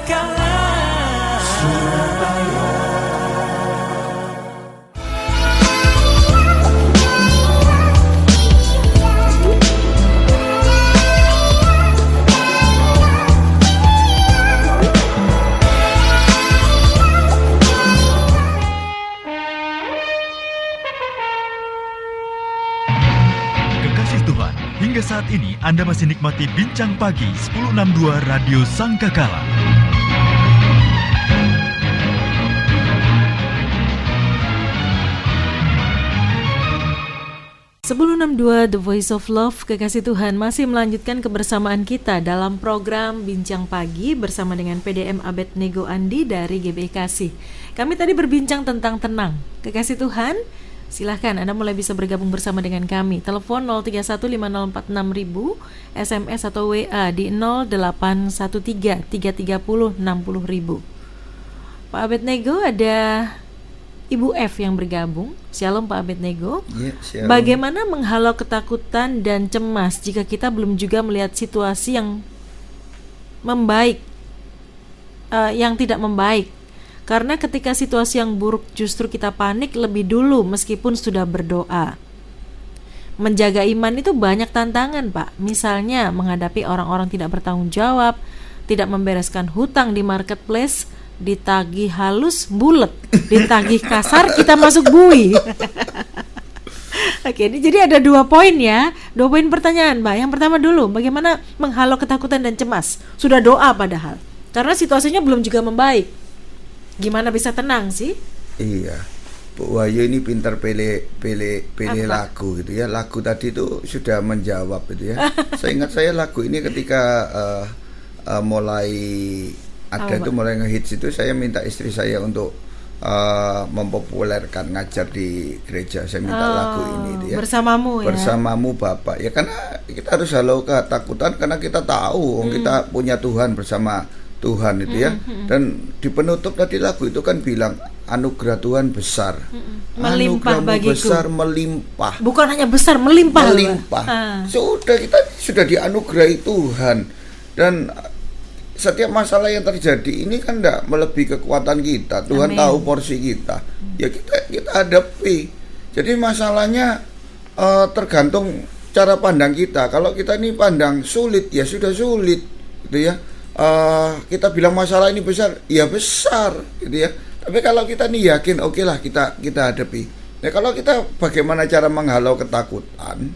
Sangkakala Surabaya. Hingga saat ini Anda masih nikmati Bincang Pagi 1062 Radio Sangkakala. The Voice of Love, Kekasih Tuhan masih melanjutkan kebersamaan kita dalam program Bincang Pagi bersama dengan PDM Abednego Andi dari GBI Kasih. Kami tadi berbincang tentang tenang. Kekasih Tuhan, silahkan Anda mulai bisa bergabung bersama dengan kami. Telepon 0315046000, SMS atau WA di 0813-330-60.000. Pak Abednego, ada Ibu F yang bergabung. Shalom Pak Abednego. Ya, shalom. Bagaimana menghalau ketakutan dan cemas jika kita belum juga melihat situasi yang membaik, yang tidak membaik? Karena ketika situasi yang buruk justru kita panik lebih dulu meskipun sudah berdoa. Menjaga iman itu banyak tantangan, Pak. Misalnya menghadapi orang-orang tidak bertanggung jawab, tidak membereskan hutang di marketplace, ditagih halus bulet, ditagih kasar kita masuk bui. Oke, jadi ada 2 poin ya. 2 poin pertanyaan, Pak. Yang pertama dulu, bagaimana menghalau ketakutan dan cemas? Sudah doa padahal. Karena situasinya belum juga membaik. Gimana bisa tenang sih? Iya, Bu Wahyu ini pintar pilih lagu gitu ya. Lagu tadi itu sudah menjawab gitu ya. Saya ingat lagu ini ketika mulai ada itu mulai ngehits itu, saya minta istri saya untuk mempopulerkan ngajar di gereja. Saya minta lagu ini gitu ya. Bersamamu ya. Bersamamu Bapak. Ya karena kita harus halau ketakutan karena kita tahu kita punya Tuhan bersama Tuhan itu ya. Dan di penutup tadi lagu itu kan bilang anugerah Tuhan besar, melimpah bagiku. Besar melimpah. Bukan hanya besar, melimpah. Kita sudah dianugerahi Tuhan. Dan setiap masalah yang terjadi ini kan tidak melebihi kekuatan kita. Tuhan Amin. Tahu porsi kita. Ya kita hadapi. Jadi masalahnya tergantung cara pandang kita. Kalau kita ini pandang sulit, ya sudah sulit gitu ya. Kita bilang masalah ini besar, ya besar gitu ya. Tapi kalau kita nih yakin, oke lah kita hadapi. Nah kalau kita bagaimana cara menghalau ketakutan?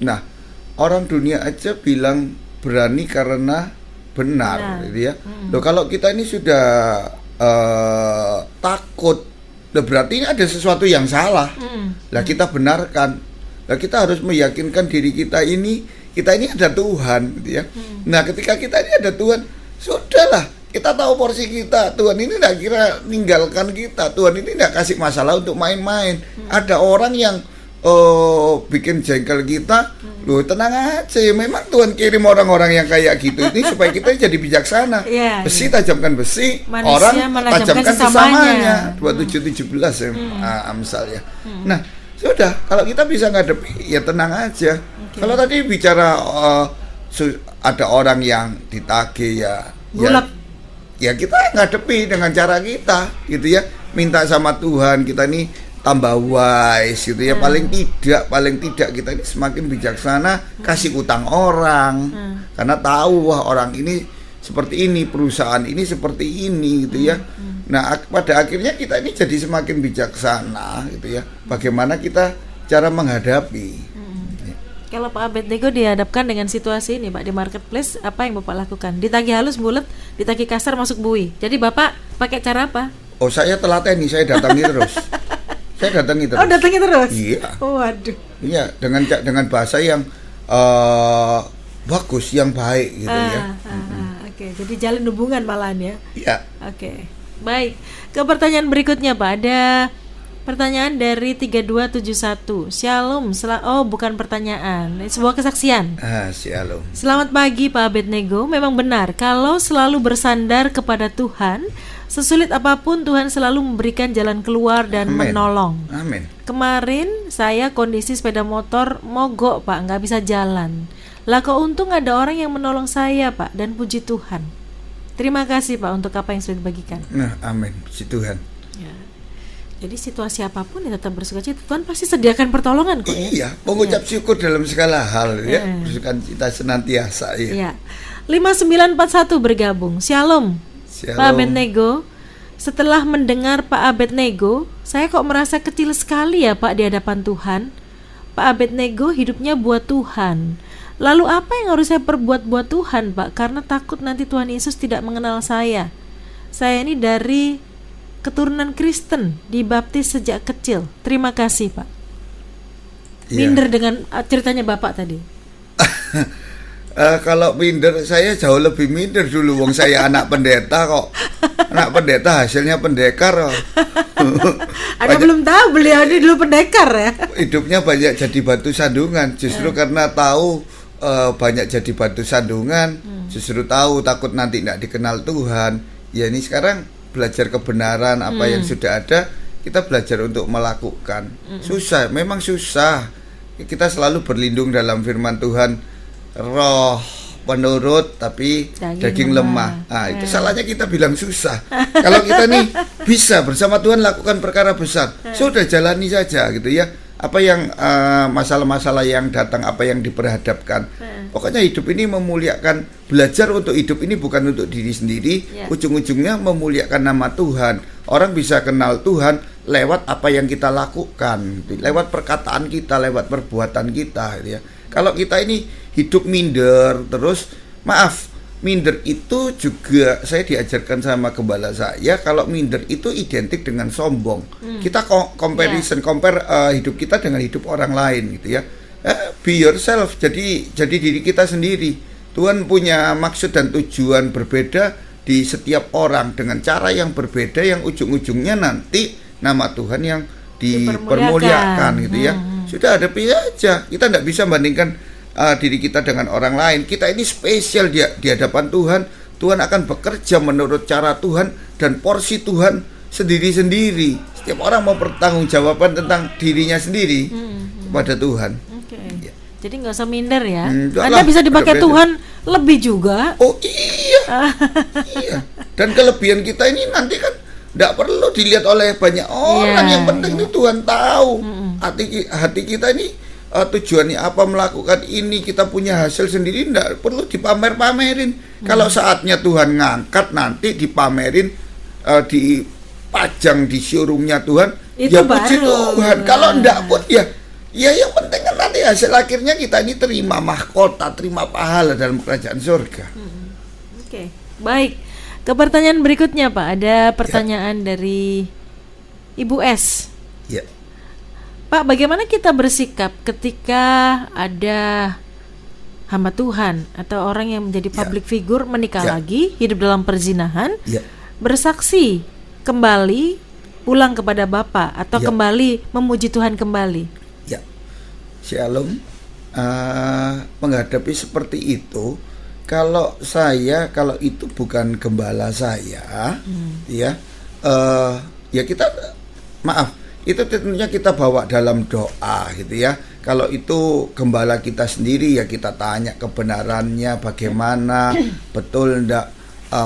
Nah orang dunia aja bilang berani karena benar gitu ya. Loh kalau kita ini sudah takut, loh berarti ini ada sesuatu yang salah. Lah kita benarkan. Lah kita harus meyakinkan diri kita ini ada Tuhan gitu ya. Nah ketika kita ini ada Tuhan, sudahlah kita tahu porsi kita. Tuhan ini tidak kira ninggalkan kita. Tuhan ini tidak kasih masalah untuk main-main. Ada orang yang bikin jengkel kita, loh tenang aja. Memang Tuhan kirim orang-orang yang kayak gitu ini supaya kita jadi bijaksana. Besi tajamkan besi, manusia orang tajamkan sesamanya. 27:17 ya, Amsal ya. Nah sudah, kalau kita bisa ngadepi, ya tenang aja. Kalau tadi bicara ada orang yang ditagih ya kita ngadepi dengan cara kita gitu ya. Minta sama Tuhan kita ini tambah wise gitu ya. Paling tidak kita ini semakin bijaksana, kasih utang orang. Karena tahu wah orang ini seperti ini, perusahaan ini seperti ini gitu ya. Nah pada akhirnya kita ini jadi semakin bijaksana gitu ya. Bagaimana kita cara menghadapi. Kalau Pak Abednego dihadapkan dengan situasi ini Pak di marketplace, apa yang Bapak lakukan? Ditagih halus bulat, ditagih kasar masuk bui. Jadi Bapak pakai cara apa? Oh saya telaten nih, saya datangi terus. Oh datangi terus? Iya. Oh, waduh. Iya dengan bahasa yang bagus, yang baik gitu ya. Oke, jadi jalin hubungan malahan ya. Iya. Oke. Baik. Ke pertanyaan berikutnya Pak, ada pertanyaan dari 3271. Shalom. Bukan pertanyaan, sebuah kesaksian. Shalom. Selamat pagi Pak Abednego. Memang benar kalau selalu bersandar kepada Tuhan, sesulit apapun Tuhan selalu memberikan jalan keluar dan menolong. Amin. Kemarin saya kondisi sepeda motor mogok Pak, nggak bisa jalan. Lah kok untung ada orang yang menolong saya Pak, dan puji Tuhan. Terima kasih Pak untuk apa yang sudah dibagikan. Nah, amin, puji Tuhan. Ya. Jadi situasi apapun ya tetap bersukacita. Tuhan pasti sediakan pertolongan kok ya. Iya, mengucap syukur dalam segala hal ya. Bersukacita senantiasa ya. Ya. 5941 bergabung. Shalom. Shalom. Pak Abednego, setelah mendengar Pak Abednego, saya kok merasa kecil sekali ya Pak di hadapan Tuhan. Pak Abednego hidupnya buat Tuhan. Lalu apa yang harus saya perbuat buat Tuhan Pak? Karena takut nanti Tuhan Yesus tidak mengenal saya. Saya ini dari keturunan Kristen, dibaptis sejak kecil. Terima kasih Pak. Iya. Minder dengan ceritanya Bapak tadi. Kalau minder, saya jauh lebih minder dulu. Wong saya anak pendeta kok. Anak pendeta hasilnya pendekar kok. Anda belum tahu beliau ini dulu pendekar ya. Hidupnya banyak jadi batu sandungan. Justru karena tahu banyak jadi batu sandungan, justru tahu takut nanti tidak dikenal Tuhan. Ya ini sekarang belajar kebenaran apa yang sudah ada, kita belajar untuk melakukan. Susah, memang susah. Kita selalu berlindung dalam firman Tuhan. Roh penurut tapi daging lemah. Nah, itu salahnya kita bilang susah. Kalau kita nih bisa bersama Tuhan lakukan perkara besar, sudah jalani saja gitu ya. Apa yang masalah-masalah yang datang, apa yang diperhadapkan. Pokoknya hidup ini memuliakan, belajar untuk hidup ini bukan untuk diri sendiri, ujung-ujungnya memuliakan nama Tuhan. Orang bisa kenal Tuhan lewat apa yang kita lakukan, lewat perkataan kita, lewat perbuatan kita gitu ya. Kalau kita ini hidup minder terus, minder itu juga saya diajarkan sama gembala saya, kalau minder itu identik dengan sombong. Kita compare hidup kita dengan hidup orang lain gitu ya. Be yourself, jadi diri kita sendiri. Tuhan punya maksud dan tujuan berbeda di setiap orang dengan cara yang berbeda, yang ujung-ujungnya nanti nama Tuhan yang dipermuliakan gitu ya. Sudah hadapi aja. Kita tidak bisa bandingkan diri kita dengan orang lain. Kita ini spesial di hadapan Tuhan. Tuhan akan bekerja menurut cara Tuhan dan porsi Tuhan sendiri-sendiri. Setiap orang mau bertanggungjawabkan tentang dirinya sendiri kepada Tuhan. Ya. Jadi nggak usah minder ya. Lah, Anda bisa dipakai Tuhan lebih juga. Oh iya. Iya. Dan kelebihan kita ini nanti kan tidak perlu dilihat oleh banyak orang. Yang penting itu Tuhan tahu. Hati kita ini tujuannya apa melakukan ini, kita punya hasil sendiri, tidak perlu dipamer-pamerin. Kalau saatnya Tuhan ngangkat nanti dipamerin, dipajang di showroomnya Tuhan, itu ya puji Tuhan. Kalau enggak pun ya yang penting kan nanti hasil akhirnya kita ini terima mahkota, terima pahala dalam kerajaan surga. Oke, baik. Ke pertanyaan berikutnya Pak, ada pertanyaan dari Ibu S. Ya. Pak, bagaimana kita bersikap ketika ada hamba Tuhan atau orang yang menjadi public figure menikah lagi, hidup dalam perzinahan, bersaksi kembali pulang kepada Bapa atau kembali memuji Tuhan kembali? Ya, Shalom. Menghadapi seperti itu, kalau itu bukan gembala saya, ya kita itu tentunya kita bawa dalam doa gitu ya. Kalau itu gembala kita sendiri ya kita tanya kebenarannya bagaimana, betul enggak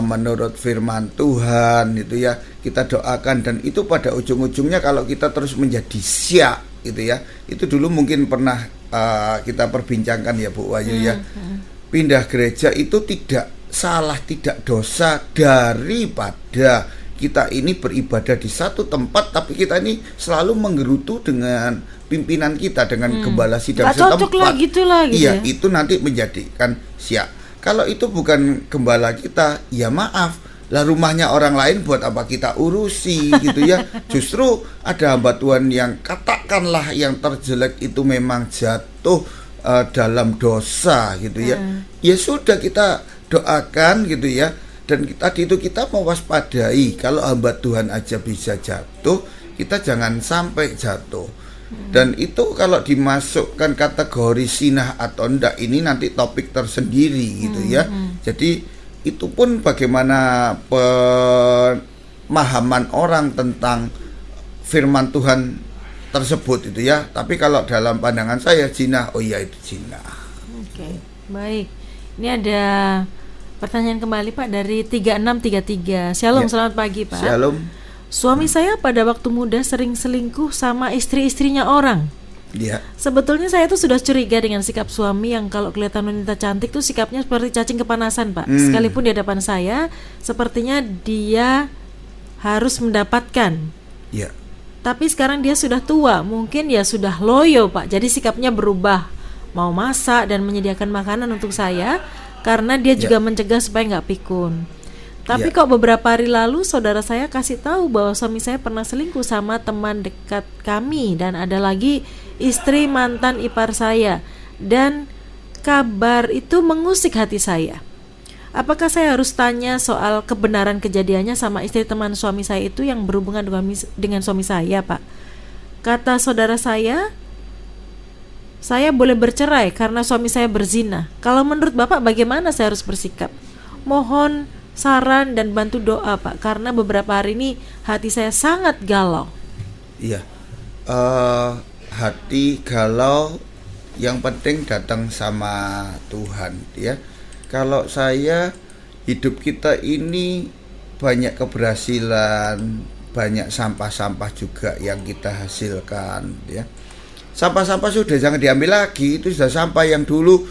menurut firman Tuhan gitu ya. Kita doakan dan itu pada ujung-ujungnya kalau kita terus menjadi syak gitu ya. Itu dulu mungkin pernah kita perbincangkan ya Bu Wahyu ya. Pindah gereja itu tidak salah, tidak dosa daripada kita ini beribadah di satu tempat tapi kita ini selalu menggerutu dengan pimpinan kita, dengan gembala sidang setempat. Gitu iya, ya? itu nanti menjadikan syak. Kalau itu bukan gembala kita, ya maaf, lah rumahnya orang lain buat apa kita urusi gitu ya. Justru ada hamba Tuhan yang katakanlah yang terjelek itu memang jatuh dalam dosa gitu ya. Ya sudah kita doakan gitu ya. Dan tadi itu kita mewaspadai kalau hamba Tuhan aja bisa jatuh, kita jangan sampai jatuh. Dan itu kalau dimasukkan kategori sinah atau enggak, ini nanti topik tersendiri gitu ya. Jadi itu pun bagaimana pemahaman orang tentang firman Tuhan tersebut itu ya. Tapi kalau dalam pandangan saya zina, oh iya itu zina. Oke, baik. Ini ada Pertanyaan kembali Pak dari 3633. Shalom, Ya. selamat pagi Pak. Shalom. Suami saya pada waktu muda sering selingkuh sama istri-istrinya orang. Ya. Sebetulnya saya tuh sudah curiga dengan sikap suami yang kalau kelihatan wanita cantik tuh sikapnya seperti cacing kepanasan Pak. Sekalipun di hadapan saya, sepertinya dia harus mendapatkan. Ya. Tapi sekarang dia sudah tua, mungkin ya sudah loyo Pak. Jadi sikapnya berubah, mau masak dan menyediakan makanan untuk saya, karena dia juga mencegah supaya nggak pikun. Tapi kok beberapa hari lalu saudara saya kasih tahu bahwa suami saya pernah selingkuh sama teman dekat kami, dan ada lagi istri mantan ipar saya, dan kabar itu mengusik hati saya. Apakah saya harus tanya soal kebenaran kejadiannya sama istri teman suami saya itu yang berhubungan dengan suami saya, Pak? Kata saudara saya boleh bercerai karena suami saya berzina. Kalau menurut Bapak bagaimana saya harus bersikap? Mohon saran dan bantu doa Pak, karena beberapa hari ini hati saya sangat galau. Iya. Hati galau, yang penting datang sama Tuhan ya. Kalau saya, hidup kita ini banyak keberhasilan, banyak sampah-sampah juga yang kita hasilkan ya. Sampah-sampah sudah jangan diambil lagi, itu sudah sampah yang dulu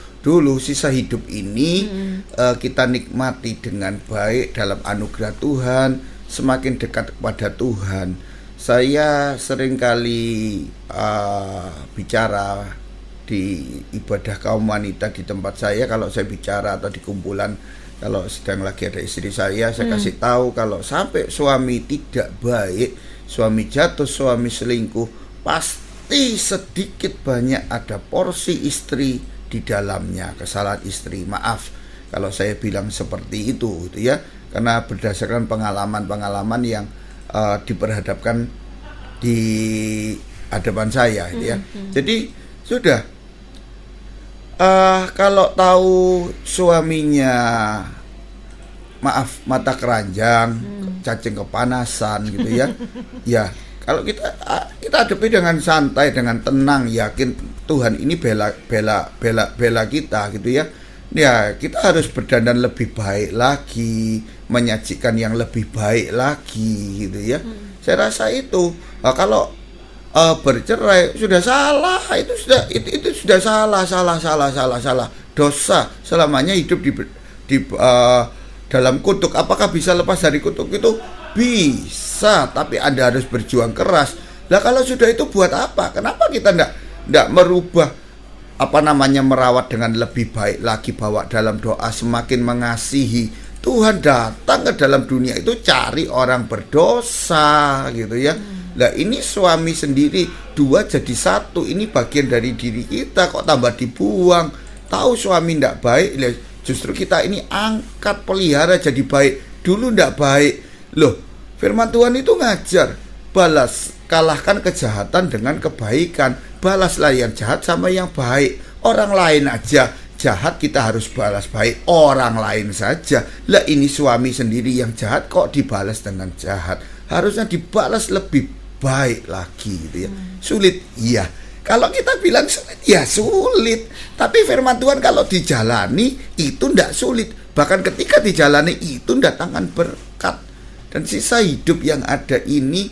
sisa hidup ini kita nikmati dengan baik dalam anugerah Tuhan, semakin dekat kepada Tuhan. Saya seringkali bicara di ibadah kaum wanita di tempat saya. Kalau saya bicara atau di kumpulan, kalau sedang lagi ada istri saya kasih tahu kalau sampai suami tidak baik, suami jatuh, suami selingkuh, pasti sedikit banyak ada porsi istri di dalamnya, kesalahan istri. Maaf kalau saya bilang seperti itu gitu ya, karena berdasarkan pengalaman-pengalaman yang diperhadapkan di hadapan saya gitu ya. Jadi sudah kalau tahu suaminya maaf mata keranjang, cacing kepanasan gitu ya. Ya, kalau kita hadapi dengan santai, dengan tenang, yakin Tuhan ini bela kita gitu ya. Ya, kita harus berdandan lebih baik lagi, menyajikan yang lebih baik lagi gitu ya. Saya rasa itu. Nah, kalau bercerai sudah salah, itu sudah salah dosa, selamanya hidup di dalam kutuk. Apakah bisa lepas dari kutuk itu? Bisa, tapi Anda harus berjuang keras. Lah kalau sudah itu buat apa? Kenapa kita enggak merubah merawat dengan lebih baik lagi, bawa dalam doa, semakin mengasihi. Tuhan datang ke dalam dunia itu cari orang berdosa gitu ya. Nah ini suami sendiri, dua jadi satu, ini bagian dari diri kita, kok tambah dibuang. Tahu suami tidak baik, justru kita ini angkat, pelihara jadi baik. Dulu tidak baik. Loh, firman Tuhan itu ngajar, balas, kalahkan kejahatan dengan kebaikan. Balaslah yang jahat sama yang baik. Orang lain aja jahat, kita harus balas baik. Orang lain saja. Lah ini suami sendiri yang jahat kok dibalas dengan jahat. Harusnya dibalas lebih baik lagi gitu ya. Sulit, iya. Kalau kita bilang sulit, ya sulit. Tapi firman Tuhan kalau dijalani itu tidak sulit. Bahkan ketika dijalani itu datangkan berkat. Dan sisa hidup yang ada ini,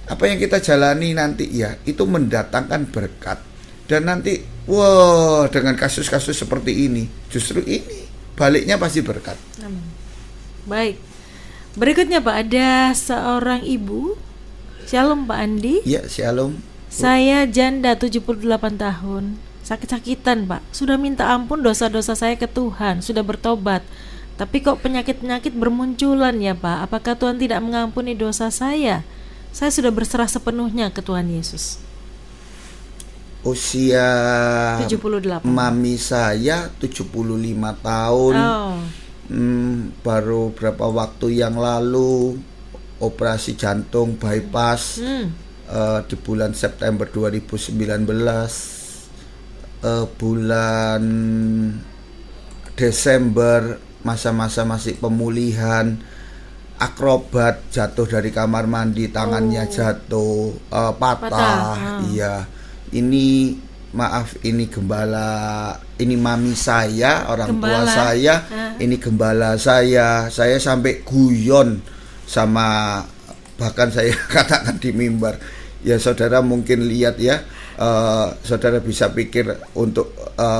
apa yang kita jalani nanti ya, itu mendatangkan berkat. Dan nanti, wah, dengan kasus-kasus seperti ini, justru ini baliknya pasti berkat. Baik. Berikutnya Pak, ada seorang ibu. Shalom Pak Andi. Ya, shalom. Saya janda 78 tahun. Sakit-sakitan Pak. Sudah minta ampun dosa-dosa saya ke Tuhan, sudah bertobat. Tapi kok penyakit-penyakit bermunculan ya Pak? Apakah Tuhan tidak mengampuni dosa saya? Saya sudah berserah sepenuhnya ke Tuhan Yesus. Usia 78. Mami saya 75 tahun. Baru berapa waktu yang lalu operasi jantung bypass di bulan September 2019. Bulan Desember masa-masa masih pemulihan, akrobat, jatuh dari kamar mandi, tangannya jatuh, patah. Iya, ini maaf, ini gembala, ini mami saya, orang tua Gembala. saya, ini gembala saya sampai guyon sama, bahkan saya katakan di mimbar. Ya saudara mungkin lihat ya, saudara bisa pikir untuk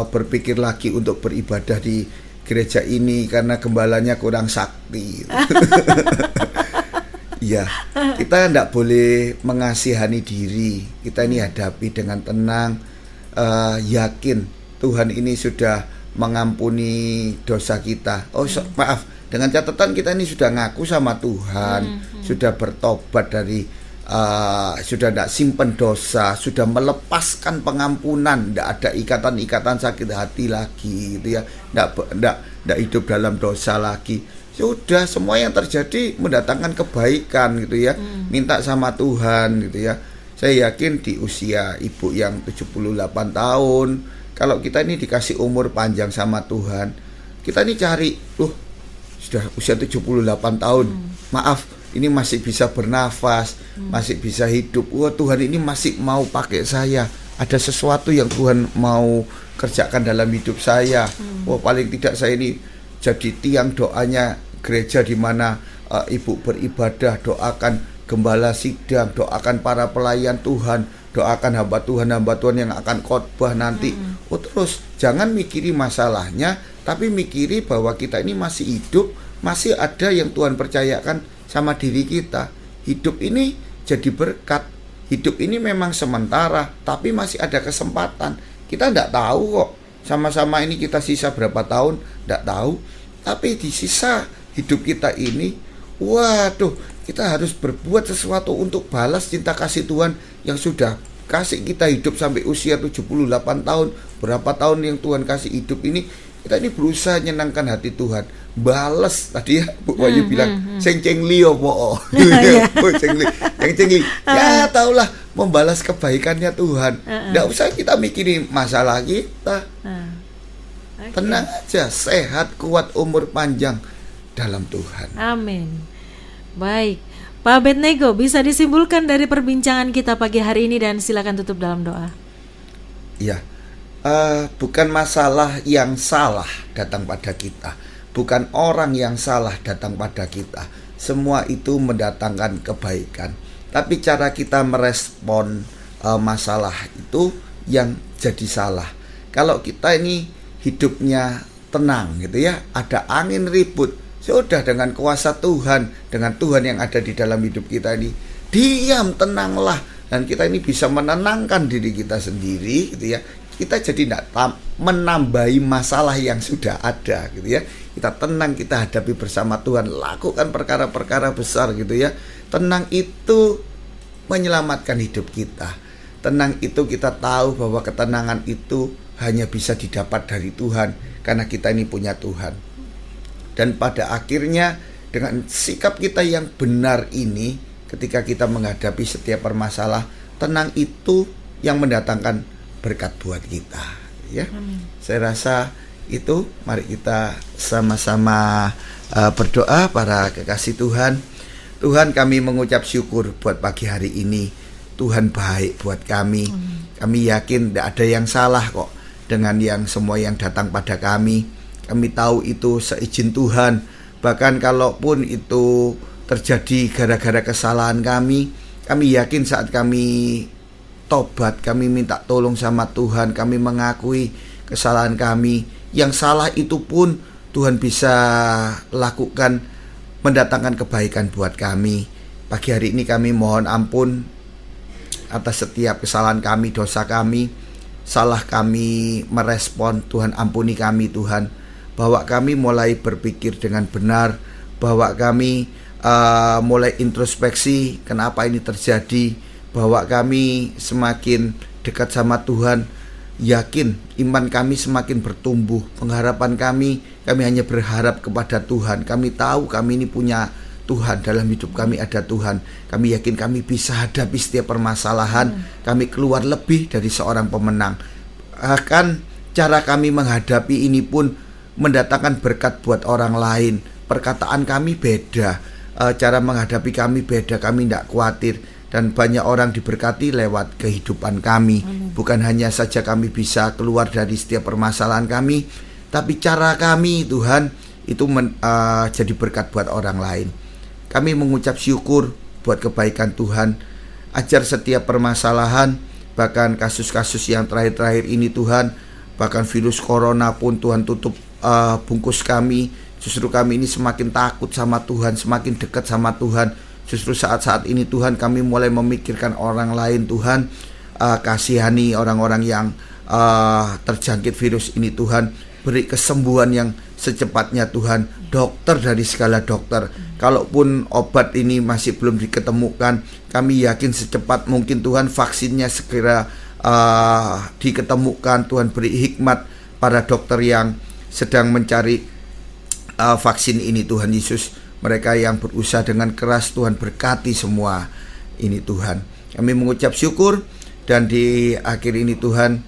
berpikir lagi untuk beribadah di gereja ini karena gembalanya kurang sakti. Ya, kita tidak boleh mengasihani diri. Kita ini hadapi dengan tenang, yakin Tuhan ini sudah mengampuni dosa kita. Maaf, dengan catatan kita ini sudah ngaku sama Tuhan, sudah bertobat dari, sudah tidak simpen dosa, sudah melepaskan pengampunan, tidak ada ikatan-ikatan sakit hati lagi, gitu ya, tidak hidup dalam dosa lagi. Sudah, semua yang terjadi mendatangkan kebaikan, gitu ya. Minta sama Tuhan, gitu ya. Saya yakin di usia ibu yang 78 tahun, kalau kita ini dikasih umur panjang sama Tuhan, kita ini cari, sudah usia 78 tahun, maaf, ini masih bisa bernafas, masih bisa hidup. Wah, Tuhan ini masih mau pakai saya. Ada sesuatu yang Tuhan mau kerjakan dalam hidup saya. Wah, paling tidak saya ini jadi tiang doanya gereja di mana ibu beribadah. Doakan gembala sidang, doakan para pelayan Tuhan, doakan hamba Tuhan yang akan khotbah nanti. Terus jangan mikiri masalahnya, tapi mikiri bahwa kita ini masih hidup, masih ada yang Tuhan percayakan sama diri kita. Hidup ini jadi berkat. Hidup ini memang sementara, tapi masih ada kesempatan. Kita tidak tahu kok, sama-sama ini kita sisa berapa tahun, tidak tahu. Tapi di sisa hidup kita ini, waduh, kita harus berbuat sesuatu untuk balas cinta kasih Tuhan yang sudah kasih kita hidup sampai usia 78 tahun. Berapa tahun yang Tuhan kasih hidup ini, kita ini berusaha menyenangkan hati Tuhan. Balas, tadi ya Bu Wahyu bilang, seng-ceng liyo po. Seng-ceng li. Ya taulah membalas kebaikannya Tuhan. Nggak usah kita mikirin masalah kita. Tenang aja, sehat, kuat, umur panjang dalam Tuhan. Amin. Baik, Pak Abednego, bisa disimpulkan dari perbincangan kita pagi hari ini dan silakan tutup dalam doa. Ya, bukan masalah yang salah datang pada kita, bukan orang yang salah datang pada kita. Semua itu mendatangkan kebaikan. Tapi cara kita merespon masalah itu yang jadi salah. Kalau kita ini hidupnya tenang gitu ya, ada angin ribut, sudah dengan kuasa Tuhan, dengan Tuhan yang ada di dalam hidup kita ini, diam, tenanglah, dan kita ini bisa menenangkan diri kita sendiri, gitu ya. Kita jadi tidak menambahi masalah yang sudah ada, gitu ya. Kita tenang, kita hadapi bersama Tuhan, lakukan perkara-perkara besar, gitu ya. Tenang itu menyelamatkan hidup kita. Tenang itu kita tahu bahwa ketenangan itu hanya bisa didapat dari Tuhan, karena kita ini punya Tuhan. Dan pada akhirnya dengan sikap kita yang benar ini, ketika kita menghadapi setiap permasalahan, tenang itu yang mendatangkan berkat buat kita, ya. Amin. Saya rasa itu, mari kita sama-sama berdoa para kekasih Tuhan. Tuhan, kami mengucap syukur buat pagi hari ini. Tuhan baik buat kami. Kami yakin tidak ada yang salah kok dengan yang semua yang datang pada kami. Kami tahu itu seizin Tuhan. Bahkan kalaupun itu terjadi gara-gara kesalahan kami yakin saat kami tobat, kami minta tolong sama Tuhan, kami mengakui kesalahan kami, yang salah itu pun Tuhan bisa lakukan mendatangkan kebaikan buat kami. Pagi hari ini kami mohon ampun atas setiap kesalahan kami, dosa kami, salah kami merespon. Tuhan ampuni kami Tuhan. Bahwa kami mulai berpikir dengan benar, bahwa kami mulai introspeksi kenapa ini terjadi, bahwa kami semakin dekat sama Tuhan, yakin iman kami semakin bertumbuh, pengharapan kami hanya berharap kepada Tuhan. Kami tahu kami ini punya Tuhan, dalam hidup kami ada Tuhan. Kami yakin kami bisa hadapi setiap permasalahan, kami keluar lebih dari seorang pemenang. Bahkan cara kami menghadapi ini pun mendatangkan berkat buat orang lain. Perkataan kami beda, cara menghadapi kami beda. Kami tidak khawatir dan banyak orang diberkati lewat kehidupan kami. Bukan hanya saja kami bisa keluar dari setiap permasalahan kami, tapi cara kami Tuhan itu jadi berkat buat orang lain. Kami mengucap syukur buat kebaikan Tuhan. Ajar setiap permasalahan, bahkan kasus-kasus yang terakhir-terakhir ini Tuhan, bahkan virus corona pun Tuhan tutup bungkus kami. Justru kami ini semakin takut sama Tuhan, semakin dekat sama Tuhan. Justru saat-saat ini Tuhan kami mulai memikirkan orang lain Tuhan. Kasihani orang-orang yang terjangkit virus ini Tuhan. Beri kesembuhan yang secepatnya Tuhan. Dokter dari segala dokter, kalaupun obat ini masih belum diketemukan, kami yakin secepat mungkin Tuhan vaksinnya segera diketemukan. Tuhan beri hikmat para dokter yang sedang mencari vaksin ini Tuhan Yesus. Mereka yang berusaha dengan keras, Tuhan berkati semua ini Tuhan. Kami mengucap syukur, dan di akhir ini Tuhan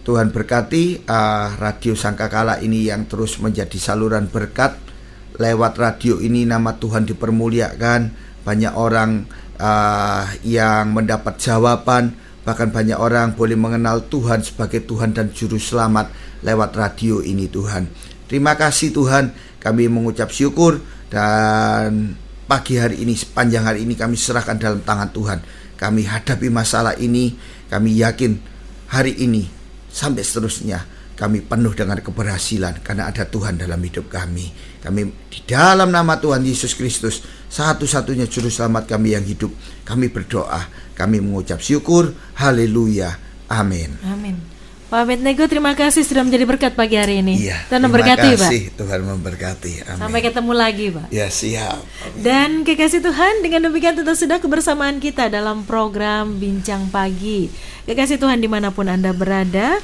berkati Radio Sangkakala ini yang terus menjadi saluran berkat. Lewat radio ini nama Tuhan dipermuliakan. Banyak orang yang mendapat jawaban, bahkan banyak orang boleh mengenal Tuhan sebagai Tuhan dan Juru Selamat lewat radio ini Tuhan. Terima kasih Tuhan, kami mengucap syukur, dan pagi hari ini, sepanjang hari ini kami serahkan dalam tangan Tuhan. Kami hadapi masalah ini, kami yakin hari ini sampai seterusnya kami penuh dengan keberhasilan karena ada Tuhan dalam hidup kami. Kami di dalam nama Tuhan Yesus Kristus, satu-satunya Juru Selamat kami yang hidup, kami berdoa, kami mengucap syukur. Haleluya, amin. Amin. Pak Abednego, terima kasih sudah menjadi berkat pagi hari ini. Iya, Tuhan memberkati, Pak. Terima kasih, Tuhan memberkati. Amin. Sampai ketemu lagi, Pak. Ya, siap. Amin. Dan kekasih Tuhan, dengan demikian tentu sudah kebersamaan kita dalam program Bincang Pagi. Kekasih Tuhan dimanapun Anda berada,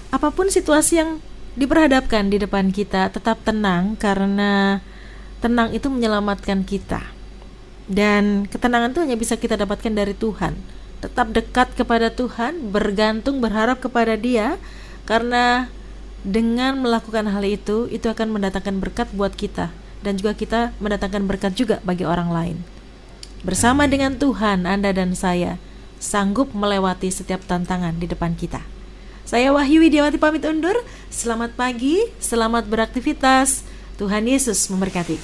apapun situasi yang diperhadapkan di depan kita, tetap tenang, karena tenang itu menyelamatkan kita. Dan ketenangan itu hanya bisa kita dapatkan dari Tuhan. Tetap dekat kepada Tuhan, bergantung, berharap kepada Dia, karena dengan melakukan hal itu akan mendatangkan berkat buat kita, dan juga kita mendatangkan berkat juga bagi orang lain. Bersama dengan Tuhan, Anda dan saya sanggup melewati setiap tantangan di depan kita. Saya Wahyu Widiawati pamit undur. Selamat pagi, selamat beraktivitas. Tuhan Yesus memberkati.